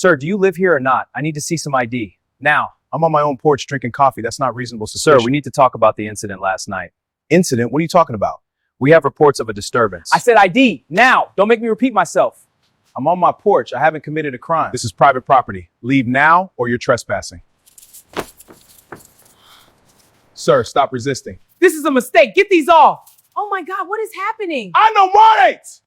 Sir, do you live here or not? I need to see some ID. Now. I'm on my own porch drinking coffee. That's not reasonable Sir, suspicion. we need to talk about the incident last night. Incident? What are you talking about? We have reports of a disturbance. I said ID, now. Don't make me repeat myself. I'm on my porch. I haven't committed a crime. This is private property. Leave now or you're trespassing. Sir, stop resisting. This is a mistake. Get these off. Oh my God, what is happening? I know my rights!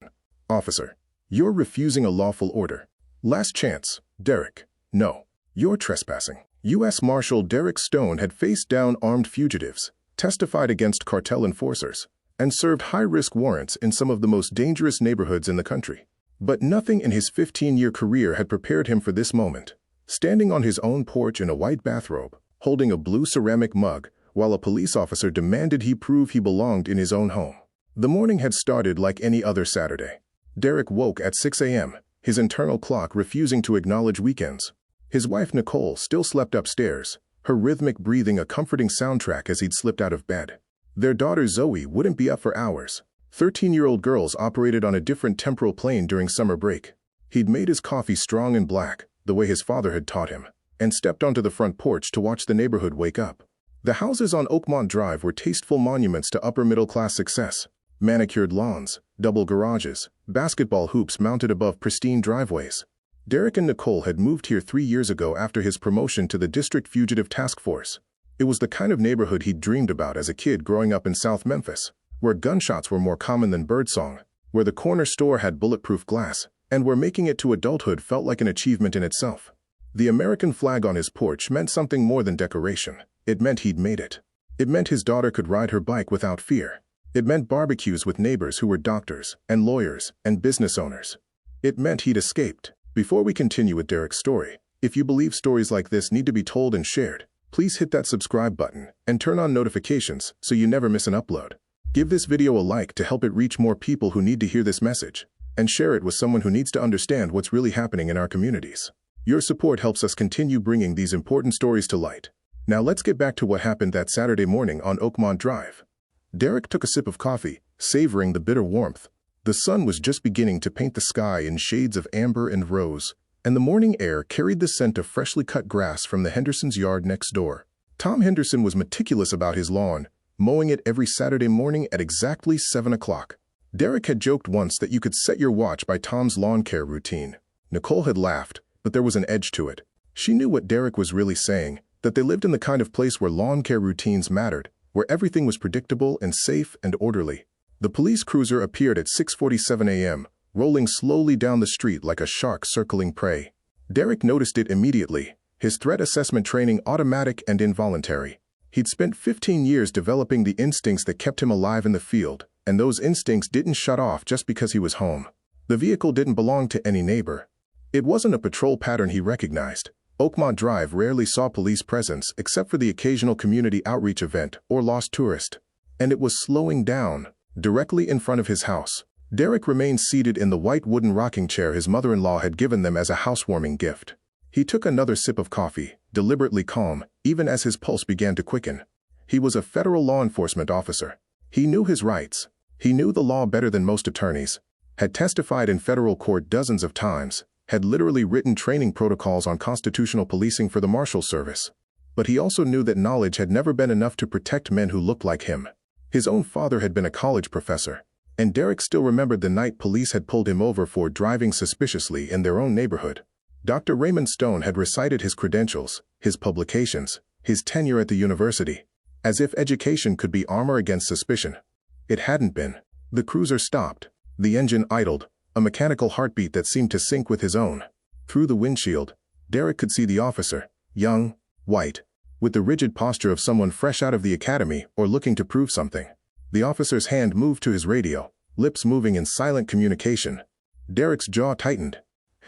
Officer, you're refusing a lawful order. Last chance. Derek, no. You're trespassing. U.S. Marshal Derek Stone had faced down armed fugitives, testified against cartel enforcers, and served high-risk warrants in some of the most dangerous neighborhoods in the country. But nothing in his 15-year career had prepared him for this moment. Standing on his own porch in a white bathrobe, holding a blue ceramic mug, while a police officer demanded he prove he belonged in his own home. The morning had started like any other Saturday. Derek woke at 6 a.m., his internal clock refusing to acknowledge weekends. His wife Nicole still slept upstairs, her rhythmic breathing a comforting soundtrack as he'd slipped out of bed. Their daughter Zoe wouldn't be up for hours. 13-year-old girls operated on a different temporal plane during summer break. He'd made his coffee strong and black, the way his father had taught him, and stepped onto the front porch to watch the neighborhood wake up. The houses on Oakmont Drive were tasteful monuments to upper-middle-class success. Manicured lawns, double garages, basketball hoops mounted above pristine driveways. Derek and Nicole had moved here 3 years ago after his promotion to the District Fugitive Task Force. It was the kind of neighborhood he'd dreamed about as a kid growing up in South Memphis, where gunshots were more common than birdsong, where the corner store had bulletproof glass, and where making it to adulthood felt like an achievement in itself. The American flag on his porch meant something more than decoration. It meant he'd made it. It meant his daughter could ride her bike without fear. It meant barbecues with neighbors who were doctors and lawyers and business owners. It meant he'd escaped. Before we continue with Derek's story, if you believe stories like this need to be told and shared, please hit that subscribe button and turn on notifications so you never miss an upload. Give this video a like to help it reach more people who need to hear this message, and share it with someone who needs to understand what's really happening in our communities. Your support helps us continue bringing these important stories to light. Now let's get back to what happened that Saturday morning on Oakmont Drive. Derek took a sip of coffee, savoring the bitter warmth. The sun was just beginning to paint the sky in shades of amber and rose, and the morning air carried the scent of freshly cut grass from the Henderson's yard next door. Tom Henderson was meticulous about his lawn, mowing it every Saturday morning at exactly 7 o'clock. Derek had joked once that you could set your watch by Tom's lawn care routine. Nicole had laughed, but there was an edge to it. She knew what Derek was really saying, that they lived in the kind of place where lawn care routines mattered, where everything was predictable and safe and orderly. The police cruiser appeared at 6:47 a.m., rolling slowly down the street like a shark circling prey. Derek noticed it immediately, his threat assessment training automatic and involuntary. He'd spent 15 years developing the instincts that kept him alive in the field, and those instincts didn't shut off just because he was home. The vehicle didn't belong to any neighbor. It wasn't a patrol pattern he recognized. Oakmont Drive rarely saw police presence except for the occasional community outreach event or lost tourist. And it was slowing down, directly in front of his house. Derek remained seated in the white wooden rocking chair his mother-in-law had given them as a housewarming gift. He took another sip of coffee, deliberately calm, even as his pulse began to quicken. He was a federal law enforcement officer. He knew his rights. He knew the law better than most attorneys, had testified in federal court dozens of times, had literally written training protocols on constitutional policing for the Marshal Service. But he also knew that knowledge had never been enough to protect men who looked like him. His own father had been a college professor, and Derek still remembered the night police had pulled him over for driving suspiciously in their own neighborhood. Dr. Raymond Stone had recited his credentials, his publications, his tenure at the university, as if education could be armor against suspicion. It hadn't been. The cruiser stopped. The engine idled, a mechanical heartbeat that seemed to sync with his own. Through the windshield, Derek could see the officer, young, white, with the rigid posture of someone fresh out of the academy or looking to prove something. The officer's hand moved to his radio, lips moving in silent communication. Derek's jaw tightened.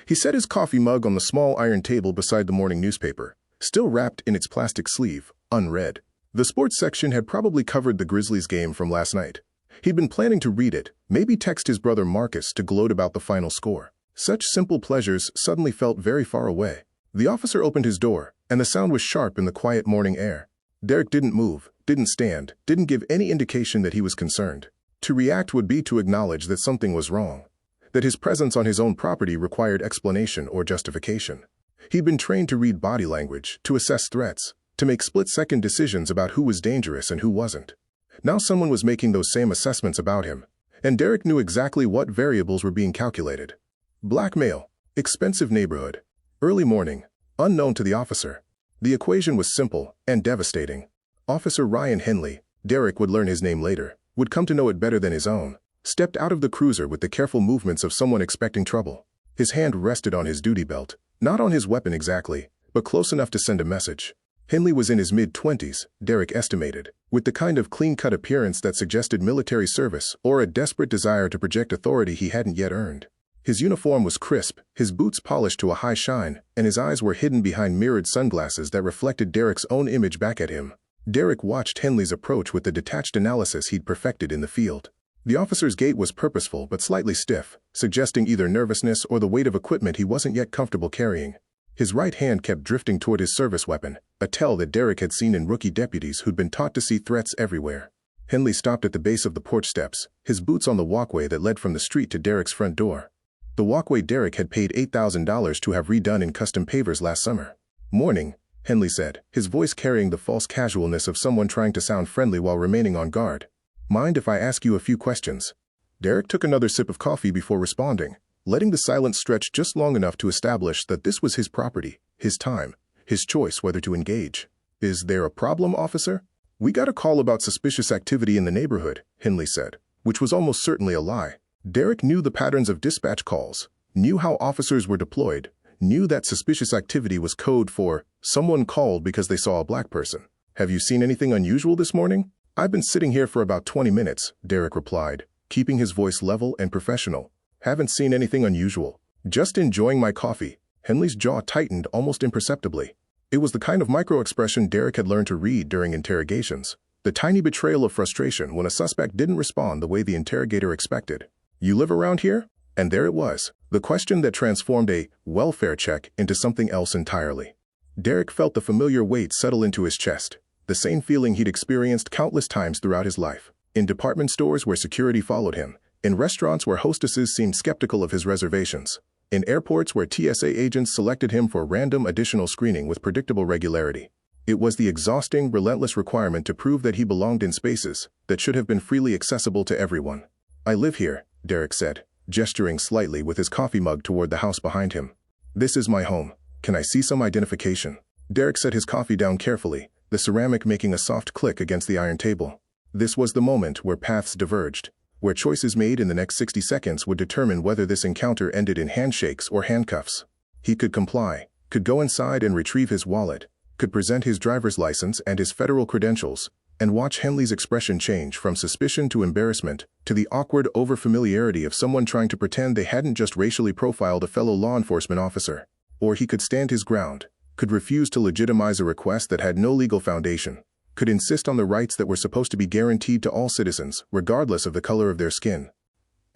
He set his coffee mug on the small iron table beside the morning newspaper, still wrapped in its plastic sleeve, unread. The sports section had probably covered the Grizzlies game from last night. He'd been planning to read it, maybe text his brother Marcus to gloat about the final score. Such simple pleasures suddenly felt very far away. The officer opened his door, and the sound was sharp in the quiet morning air. Derek didn't move, didn't stand, didn't give any indication that he was concerned. To react would be to acknowledge that something was wrong, that his presence on his own property required explanation or justification. He'd been trained to read body language, to assess threats, to make split-second decisions about who was dangerous and who wasn't. Now someone was making those same assessments about him, and Derek knew exactly what variables were being calculated. Black male, expensive neighborhood, early morning, unknown to the officer. The equation was simple and devastating. Officer Ryan Henley, Derek would learn his name later, would come to know it better than his own, stepped out of the cruiser with the careful movements of someone expecting trouble. His hand rested on his duty belt, not on his weapon exactly, but close enough to send a message. Henley was in his mid-20s, Derek estimated, with the kind of clean-cut appearance that suggested military service or a desperate desire to project authority he hadn't yet earned. His uniform was crisp, his boots polished to a high shine, and his eyes were hidden behind mirrored sunglasses that reflected Derek's own image back at him. Derek watched Henley's approach with the detached analysis he'd perfected in the field. The officer's gait was purposeful but slightly stiff, suggesting either nervousness or the weight of equipment he wasn't yet comfortable carrying. His right hand kept drifting toward his service weapon, a tell that Derek had seen in rookie deputies who'd been taught to see threats everywhere. Henley stopped at the base of the porch steps, his boots on the walkway that led from the street to Derek's front door. The walkway Derek had paid $8,000 to have redone in custom pavers last summer. "Morning," Henley said, his voice carrying the false casualness of someone trying to sound friendly while remaining on guard. "Mind if I ask you a few questions?" Derek took another sip of coffee before responding, letting the silence stretch just long enough to establish that this was his property, his time, his choice whether to engage. "Is there a problem, officer?" "We got a call about suspicious activity in the neighborhood," Henley said, which was almost certainly a lie. Derek knew the patterns of dispatch calls, knew how officers were deployed, knew that suspicious activity was code for someone called because they saw a black person. "Have you seen anything unusual this morning?" "I've been sitting here for about 20 minutes, Derek replied, keeping his voice level and professional. "Haven't seen anything unusual. Just enjoying my coffee." Henley's jaw tightened almost imperceptibly. It was the kind of micro-expression Derek had learned to read during interrogations, the tiny betrayal of frustration when a suspect didn't respond the way the interrogator expected. "You live around here?" And there it was, the question that transformed a welfare check into something else entirely. Derek felt the familiar weight settle into his chest, the same feeling he'd experienced countless times throughout his life. In department stores where security followed him, in restaurants where hostesses seemed skeptical of his reservations, in airports where TSA agents selected him for random additional screening with predictable regularity. It was the exhausting, relentless requirement to prove that he belonged in spaces that should have been freely accessible to everyone. "I live here," Derek said, gesturing slightly with his coffee mug toward the house behind him. "This is my home. Can I see some identification?" Derek set his coffee down carefully, the ceramic making a soft click against the iron table. This was the moment where paths diverged, where choices made in the next 60 seconds would determine whether this encounter ended in handshakes or handcuffs. He could comply, could go inside and retrieve his wallet, could present his driver's license and his federal credentials, and watch Henley's expression change from suspicion to embarrassment to the awkward overfamiliarity of someone trying to pretend they hadn't just racially profiled a fellow law enforcement officer. Or he could stand his ground, could refuse to legitimize a request that had no legal foundation, could insist on the rights that were supposed to be guaranteed to all citizens, regardless of the color of their skin.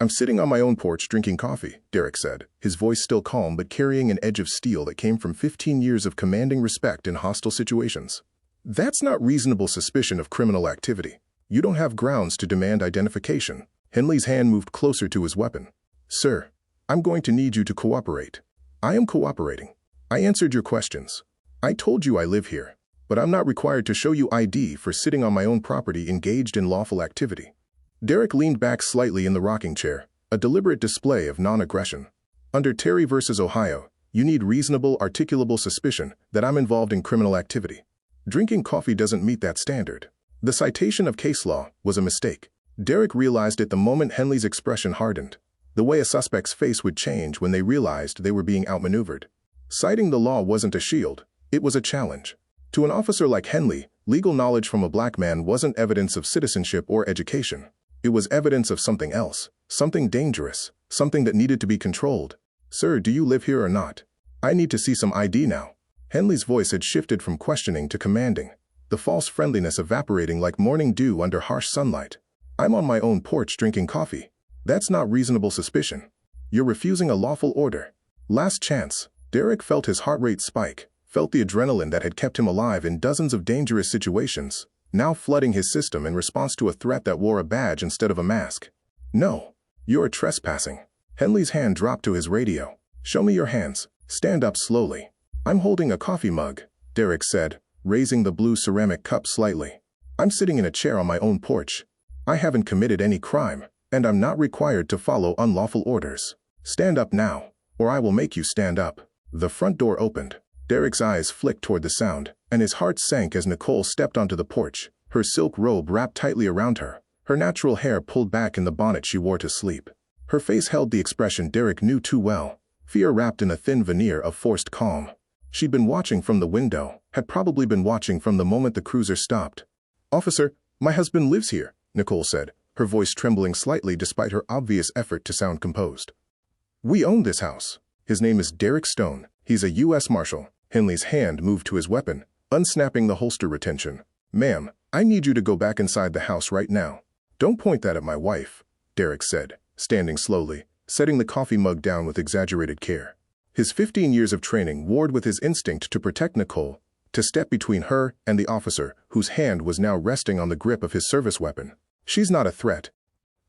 "I'm sitting on my own porch drinking coffee," Derek said, his voice still calm but carrying an edge of steel that came from 15 years of commanding respect in hostile situations. "That's not reasonable suspicion of criminal activity. You don't have grounds to demand identification." Henley's hand moved closer to his weapon. "Sir, I'm going to need you to cooperate." "I am cooperating. I answered your questions. I told you I live here, but I'm not required to show you ID for sitting on my own property engaged in lawful activity." Derek leaned back slightly in the rocking chair, a deliberate display of non-aggression. "Under Terry v. Ohio, you need reasonable, articulable suspicion that I'm involved in criminal activity. Drinking coffee doesn't meet that standard." The citation of case law was a mistake. Derek realized it the moment Henley's expression hardened, the way a suspect's face would change when they realized they were being outmaneuvered. Citing the law wasn't a shield, it was a challenge. To an officer like Henley, legal knowledge from a black man wasn't evidence of citizenship or education. It was evidence of something else, something dangerous, something that needed to be controlled. "Sir, do you live here or not? I need to see some ID now." Henley's voice had shifted from questioning to commanding, the false friendliness evaporating like morning dew under harsh sunlight. "I'm on my own porch drinking coffee. That's not reasonable suspicion. You're refusing a lawful order." Last chance. Derek felt his heart rate spike, felt the adrenaline that had kept him alive in dozens of dangerous situations, now flooding his system in response to a threat that wore a badge instead of a mask. "No. You're trespassing." Henley's hand dropped to his radio. "Show me your hands. Stand up slowly." I'm holding a coffee mug, Derek said, raising the blue ceramic cup slightly. I'm sitting in a chair on my own porch. I haven't committed any crime, and I'm not required to follow unlawful orders. Stand up now, or I will make you stand up. The front door opened. Derek's eyes flicked toward the sound, and his heart sank as Nicole stepped onto the porch, her silk robe wrapped tightly around her, her natural hair pulled back in the bonnet she wore to sleep. Her face held the expression Derek knew too well, fear wrapped in a thin veneer of forced calm. She'd been watching from the window, had probably been watching from the moment the cruiser stopped. "Officer, my husband lives here," Nicole said, her voice trembling slightly despite her obvious effort to sound composed. "We own this house. His name is Derek Stone. He's a U.S. Marshal." Henley's hand moved to his weapon, unsnapping the holster retention. "Ma'am, I need you to go back inside the house right now." "Don't point that at my wife," Derek said, standing slowly, setting the coffee mug down with exaggerated care. His 15 years of training warred with his instinct to protect Nicole, to step between her and the officer whose hand was now resting on the grip of his service weapon. "She's not a threat."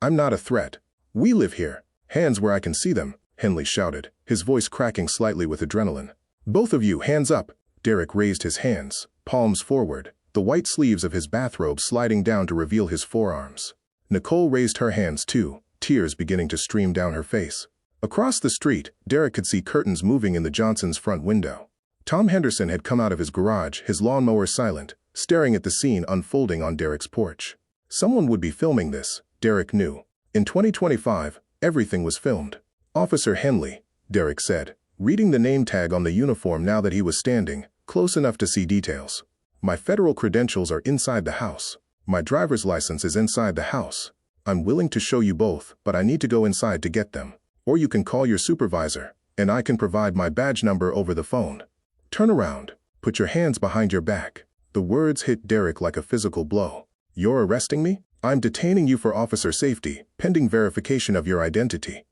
"I'm not a threat. We live here. Hands where I can see them," Henley shouted, his voice cracking slightly with adrenaline. "Both of you, hands up." Derek raised his hands, palms forward, the white sleeves of his bathrobe sliding down to reveal his forearms. Nicole raised her hands too, tears beginning to stream down her face. Across the street, Derek could see curtains moving in the Johnsons' front window. Tom Henderson had come out of his garage, his lawnmower silent, staring at the scene unfolding on Derek's porch. Someone would be filming this, Derek knew. In 2025, everything was filmed. "Officer Henley," Derek said, reading the name tag on the uniform now that he was standing, close enough to see details. "My federal credentials are inside the house. My driver's license is inside the house. I'm willing to show you both, but I need to go inside to get them. Or you can call your supervisor, and I can provide my badge number over the phone. Turn around. Put your hands behind your back." The words hit Derek like a physical blow. "You're arresting me? I'm detaining you for officer safety, pending verification of your identity.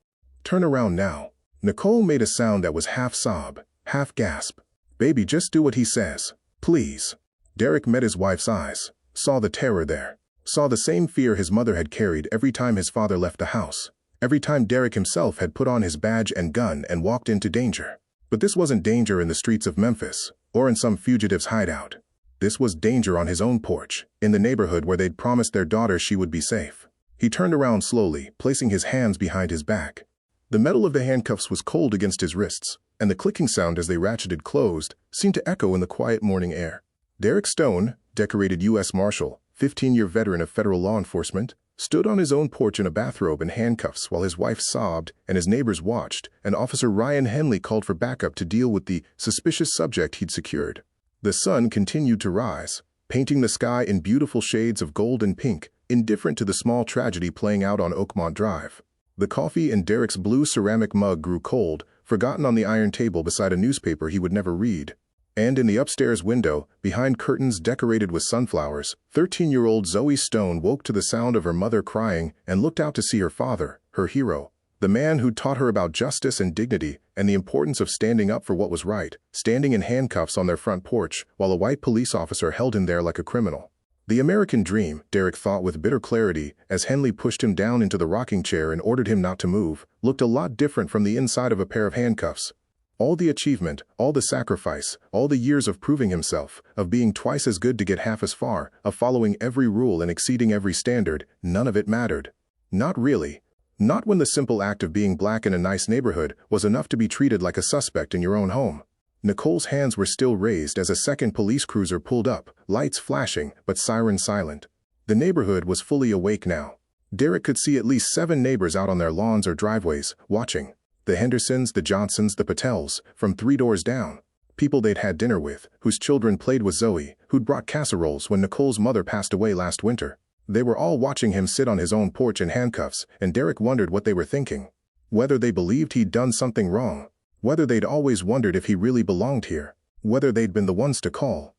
Turn around now." Nicole made a sound that was half sob, half gasp. "Baby, just do what he says. Please." Derek met his wife's eyes, saw the terror there, saw the same fear his mother had carried every time his father left the house, every time Derek himself had put on his badge and gun and walked into danger. But this wasn't danger in the streets of Memphis, or in some fugitive's hideout. This was danger on his own porch, in the neighborhood where they'd promised their daughter she would be safe. He turned around slowly, placing his hands behind his back. The metal of the handcuffs was cold against his wrists, and the clicking sound as they ratcheted closed seemed to echo in the quiet morning air. Derek Stone, decorated U.S. Marshal, 15-year veteran of federal law enforcement, stood on his own porch in a bathrobe and handcuffs while his wife sobbed and his neighbors watched, and Officer Ryan Henley called for backup to deal with the suspicious subject he'd secured. The sun continued to rise, painting the sky in beautiful shades of gold and pink, indifferent to the small tragedy playing out on Oakmont Drive. The coffee in Derek's blue ceramic mug grew cold, forgotten on the iron table beside a newspaper he would never read. And in the upstairs window, behind curtains decorated with sunflowers, 13-year-old Zoe Stone woke to the sound of her mother crying and looked out to see her father, her hero, the man who'd taught her about justice and dignity and the importance of standing up for what was right, standing in handcuffs on their front porch while a white police officer held him there like a criminal. The American dream, Derek thought with bitter clarity as Henley pushed him down into the rocking chair and ordered him not to move, looked a lot different from the inside of a pair of handcuffs. All the achievement, all the sacrifice, all the years of proving himself, of being twice as good to get half as far, of following every rule and exceeding every standard, none of it mattered. Not really. Not when the simple act of being black in a nice neighborhood was enough to be treated like a suspect in your own home. Nicole's hands were still raised as a second police cruiser pulled up, lights flashing, but sirens silent. The neighborhood was fully awake now. Derek could see at least 7 neighbors out on their lawns or driveways, watching. The Hendersons, the Johnsons, the Patels, from 3 doors down. People they'd had dinner with, whose children played with Zoe, who'd brought casseroles when Nicole's mother passed away last winter. They were all watching him sit on his own porch in handcuffs, and Derek wondered what they were thinking. Whether they believed he'd done something wrong. Whether they'd always wondered if he really belonged here. Whether they'd been the ones to call.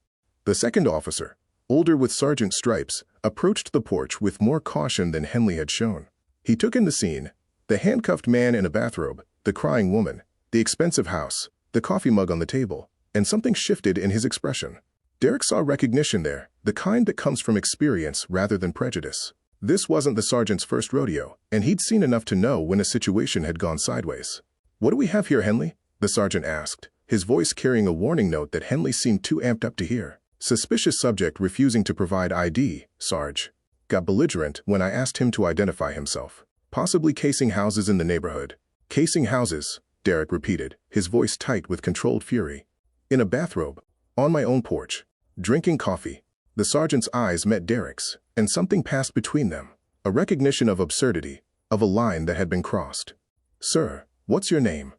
The second officer, older with sergeant stripes, approached the porch with more caution than Henley had shown. He took in the scene. The handcuffed man in a bathrobe, the crying woman, the expensive house, the coffee mug on the table, and something shifted in his expression. Derek saw recognition there, the kind that comes from experience rather than prejudice. This wasn't the sergeant's first rodeo, and he'd seen enough to know when a situation had gone sideways. "What do we have here, Henley?" the sergeant asked, his voice carrying a warning note that Henley seemed too amped up to hear. Suspicious subject refusing to provide ID, Sarge. Got belligerent when I asked him to identify himself. Possibly casing houses in the neighborhood. Casing houses, Derek repeated, his voice tight with controlled fury. In a bathrobe, on my own porch, drinking coffee. The sergeant's eyes met Derek's, and something passed between them. A recognition of absurdity, of a line that had been crossed. Sir, what's your name?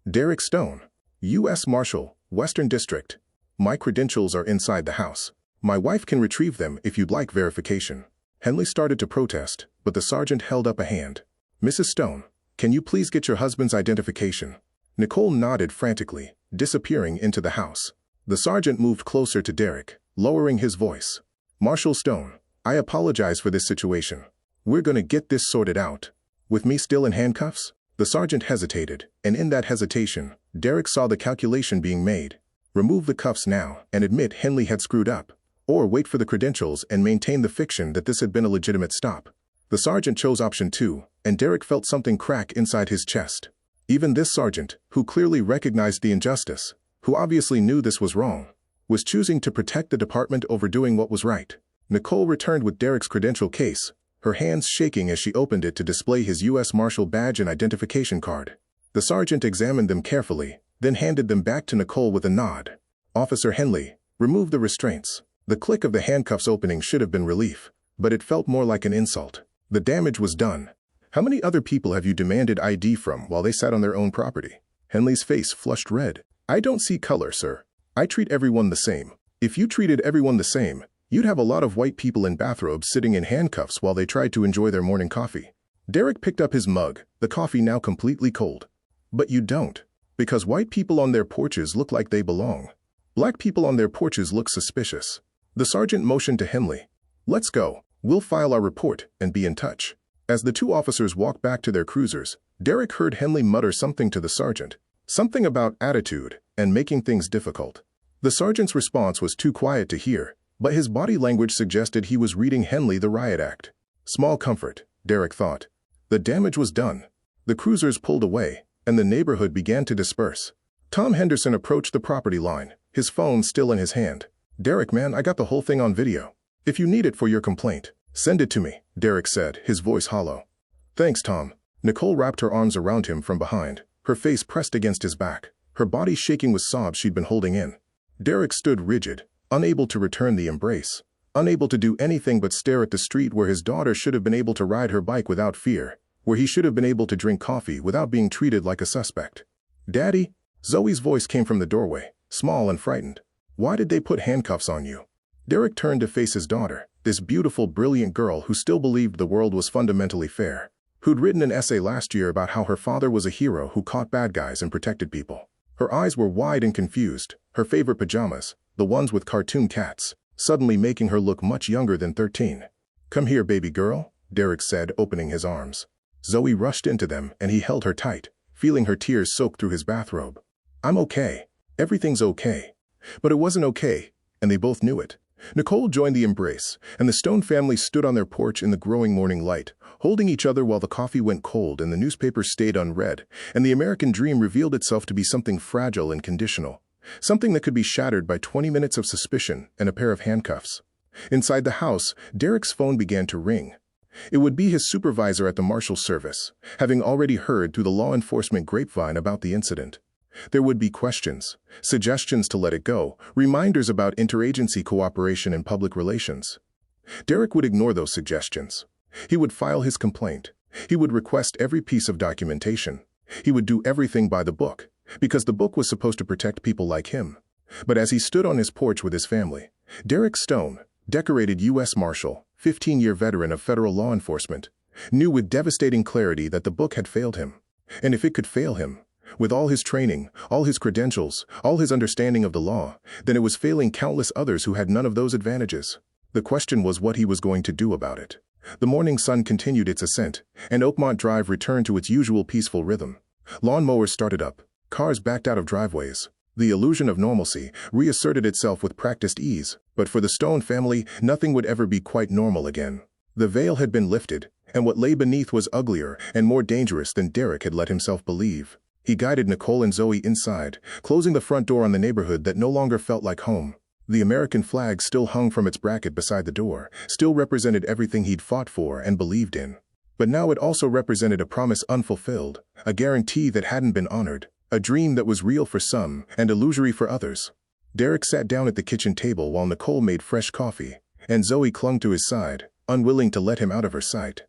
Derek Stone, U.S. Marshal, Western District. My credentials are inside the house. My wife can retrieve them if you'd like verification. Henley started to protest, but the sergeant held up a hand. Mrs. Stone, can you please get your husband's identification? Nicole nodded frantically, disappearing into the house. The sergeant moved closer to Derek, lowering his voice. Marshal Stone, I apologize for this situation. We're gonna get this sorted out. With me still in handcuffs? The sergeant hesitated, and in that hesitation, Derek saw the calculation being made. Remove the cuffs now and admit Henley had screwed up, or wait for the credentials and maintain the fiction that this had been a legitimate stop. The sergeant chose option 2, and Derek felt something crack inside his chest. Even this sergeant, who clearly recognized the injustice, who obviously knew this was wrong, was choosing to protect the department over doing what was right. Nicole returned with Derek's credential case, her hands shaking as she opened it to display his U.S. Marshal badge and identification card. The sergeant examined them carefully, then handed them back to Nicole with a nod. Officer Henley, remove the restraints. The click of the handcuffs opening should have been relief, but it felt more like an insult. The damage was done. How many other people have you demanded ID from while they sat on their own property? Henley's face flushed red. I don't see color, sir. I treat everyone the same. If you treated everyone the same, you'd have a lot of white people in bathrobes sitting in handcuffs while they tried to enjoy their morning coffee. Derek picked up his mug, the coffee now completely cold. But you don't. Because white people on their porches look like they belong. Black people on their porches look suspicious. The sergeant motioned to Henley. Let's go. We'll file our report and be in touch. As the two officers walked back to their cruisers, Derek heard Henley mutter something to the sergeant. Something about attitude and making things difficult. The sergeant's response was too quiet to hear, but his body language suggested he was reading Henley the riot act. Small comfort, Derek thought. The damage was done. The cruisers pulled away, and the neighborhood began to disperse. Tom Henderson approached the property line, his phone still in his hand. Derek, man, I got the whole thing on video. If you need it for your complaint, send it to me, Derek said, his voice hollow. Thanks, Tom. Nicole wrapped her arms around him from behind, her face pressed against his back, her body shaking with sobs she'd been holding in. Derek stood rigid, unable to return the embrace, unable to do anything but stare at the street where his daughter should have been able to ride her bike without fear, where he should have been able to drink coffee without being treated like a suspect. Daddy? Zoe's voice came from the doorway, small and frightened. Why did they put handcuffs on you? Derek turned to face his daughter, this beautiful, brilliant girl who still believed the world was fundamentally fair, who'd written an essay last year about how her father was a hero who caught bad guys and protected people. Her eyes were wide and confused, her favorite pajamas, the ones with cartoon cats, suddenly making her look much younger than 13. Come here, baby girl, Derek said, opening his arms. Zoe rushed into them, and he held her tight, feeling her tears soak through his bathrobe. I'm okay. Everything's okay. But it wasn't okay, and they both knew it. Nicole joined the embrace, and the Stone family stood on their porch in the growing morning light, holding each other while the coffee went cold and the newspapers stayed unread, and the American dream revealed itself to be something fragile and conditional, something that could be shattered by 20 minutes of suspicion and a pair of handcuffs. Inside the house, Derek's phone began to ring. It would be his supervisor at the Marshal service, having already heard through the law enforcement grapevine about the incident. There would be questions, suggestions to let it go, reminders about interagency cooperation and public relations. Derek would ignore those suggestions. He would file his complaint. He would request every piece of documentation. He would do everything by the book, because the book was supposed to protect people like him. But as he stood on his porch with his family, Derek Stone, decorated U.S. Marshal, 15-year veteran of federal law enforcement, knew with devastating clarity that the book had failed him. And if it could fail him, with all his training, all his credentials, all his understanding of the law, then it was failing countless others who had none of those advantages. The question was what he was going to do about it. The morning sun continued its ascent, and Oakmont Drive returned to its usual peaceful rhythm. Lawnmowers started up, cars backed out of driveways. The illusion of normalcy reasserted itself with practiced ease, but for the Stone family, nothing would ever be quite normal again. The veil had been lifted, and what lay beneath was uglier and more dangerous than Derek had let himself believe. He guided Nicole and Zoe inside, closing the front door on the neighborhood that no longer felt like home. The American flag still hung from its bracket beside the door, still represented everything he'd fought for and believed in. But now it also represented a promise unfulfilled, a guarantee that hadn't been honored, a dream that was real for some and illusory for others. Derek sat down at the kitchen table while Nicole made fresh coffee, and Zoe clung to his side, unwilling to let him out of her sight.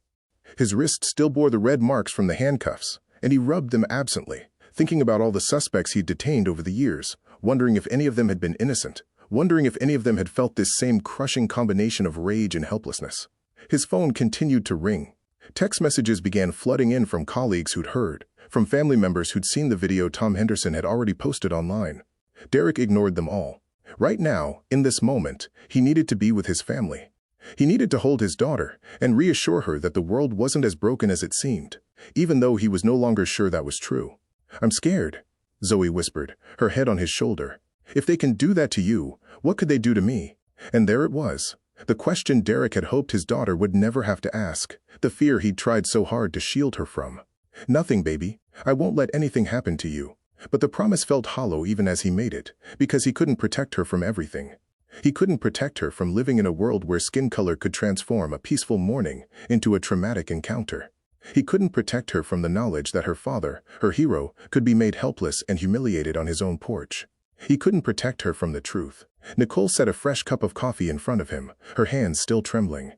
His wrists still bore the red marks from the handcuffs, and he rubbed them absently, thinking about all the suspects he'd detained over the years, wondering if any of them had been innocent, wondering if any of them had felt this same crushing combination of rage and helplessness. His phone continued to ring. Text messages began flooding in from colleagues who'd heard, from family members who'd seen the video Tom Henderson had already posted online. Derek ignored them all. Right now, in this moment, he needed to be with his family. He needed to hold his daughter and reassure her that the world wasn't as broken as it seemed, even though he was no longer sure that was true. "I'm scared," Zoe whispered, her head on his shoulder. "If they can do that to you, what could they do to me?" And there it was, the question Derek had hoped his daughter would never have to ask, the fear he'd tried so hard to shield her from. "Nothing, baby. I won't let anything happen to you." But the promise felt hollow even as he made it, because he couldn't protect her from everything. He couldn't protect her from living in a world where skin color could transform a peaceful morning into a traumatic encounter. He couldn't protect her from the knowledge that her father, her hero, could be made helpless and humiliated on his own porch. He couldn't protect her from the truth. Nicole set a fresh cup of coffee in front of him, her hands still trembling.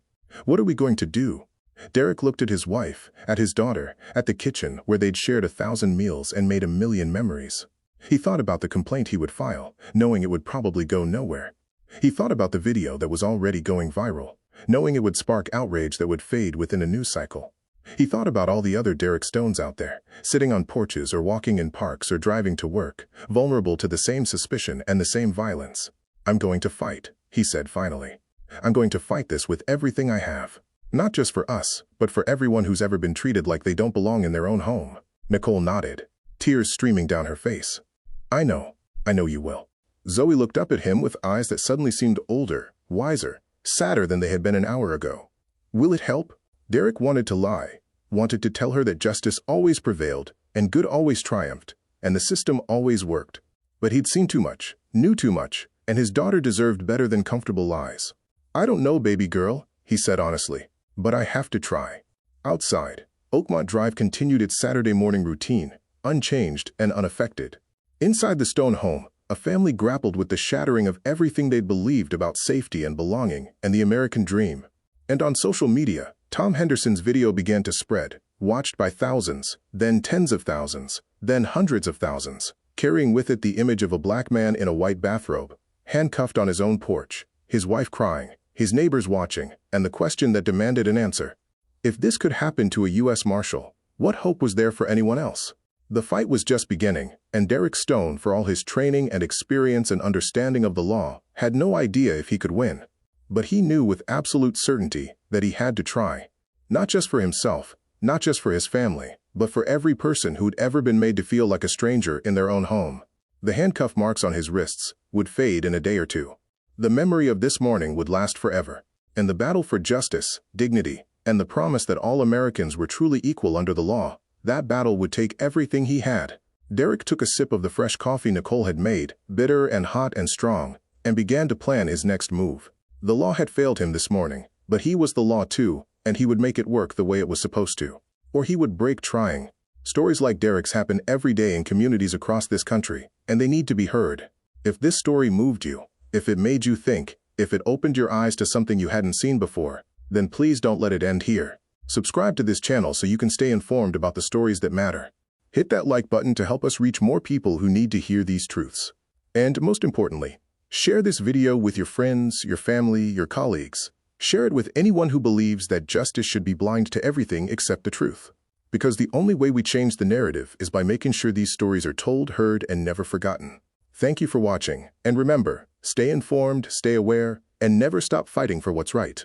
"What are we going to do?" Derek looked at his wife, at his daughter, at the kitchen where they'd shared 1,000 meals and made 1,000,000 memories. He thought about the complaint he would file, knowing it would probably go nowhere. He thought about the video that was already going viral, knowing it would spark outrage that would fade within a news cycle. He thought about all the other Derek Stones out there, sitting on porches or walking in parks or driving to work, vulnerable to the same suspicion and the same violence. "I'm going to fight," he said finally. "I'm going to fight this with everything I have. Not just for us, but for everyone who's ever been treated like they don't belong in their own home." Nicole nodded, tears streaming down her face. I know you will." Zoe looked up at him with eyes that suddenly seemed older, wiser, sadder than they had been an hour ago. "Will it help?" Derek wanted to lie, wanted to tell her that justice always prevailed, and good always triumphed, and the system always worked. But he'd seen too much, knew too much, and his daughter deserved better than comfortable lies. "I don't know, baby girl," he said honestly, "but I have to try." Outside, Oakmont Drive continued its Saturday morning routine, unchanged and unaffected. Inside the Stone home, a family grappled with the shattering of everything they'd believed about safety and belonging and the American dream. And on social media, Tom Henderson's video began to spread, watched by thousands, then tens of thousands, then hundreds of thousands, carrying with it the image of a black man in a white bathrobe, handcuffed on his own porch, his wife crying, his neighbors watching, and the question that demanded an answer. If this could happen to a U.S. Marshal, what hope was there for anyone else? The fight was just beginning, and Derek Stone, for all his training and experience and understanding of the law, had no idea if he could win. But he knew with absolute certainty that he had to try. Not just for himself, not just for his family, but for every person who'd ever been made to feel like a stranger in their own home. The handcuff marks on his wrists would fade in a day or two. The memory of this morning would last forever, and the battle for justice, dignity, and the promise that all Americans were truly equal under the law, that battle would take everything he had. Derek took a sip of the fresh coffee Nicole had made, bitter and hot and strong, and began to plan his next move. The law had failed him this morning, but he was the law too, and he would make it work the way it was supposed to. Or he would break trying. Stories like Derek's happen every day in communities across this country, and they need to be heard. If this story moved you, if it made you think, if it opened your eyes to something you hadn't seen before, then please don't let it end here. Subscribe to this channel so you can stay informed about the stories that matter. Hit that like button to help us reach more people who need to hear these truths. And most importantly, share this video with your friends, your family, your colleagues. Share it with anyone who believes that justice should be blind to everything except the truth. Because the only way we change the narrative is by making sure these stories are told, heard, and never forgotten. Thank you for watching, and remember, stay informed, stay aware, and never stop fighting for what's right.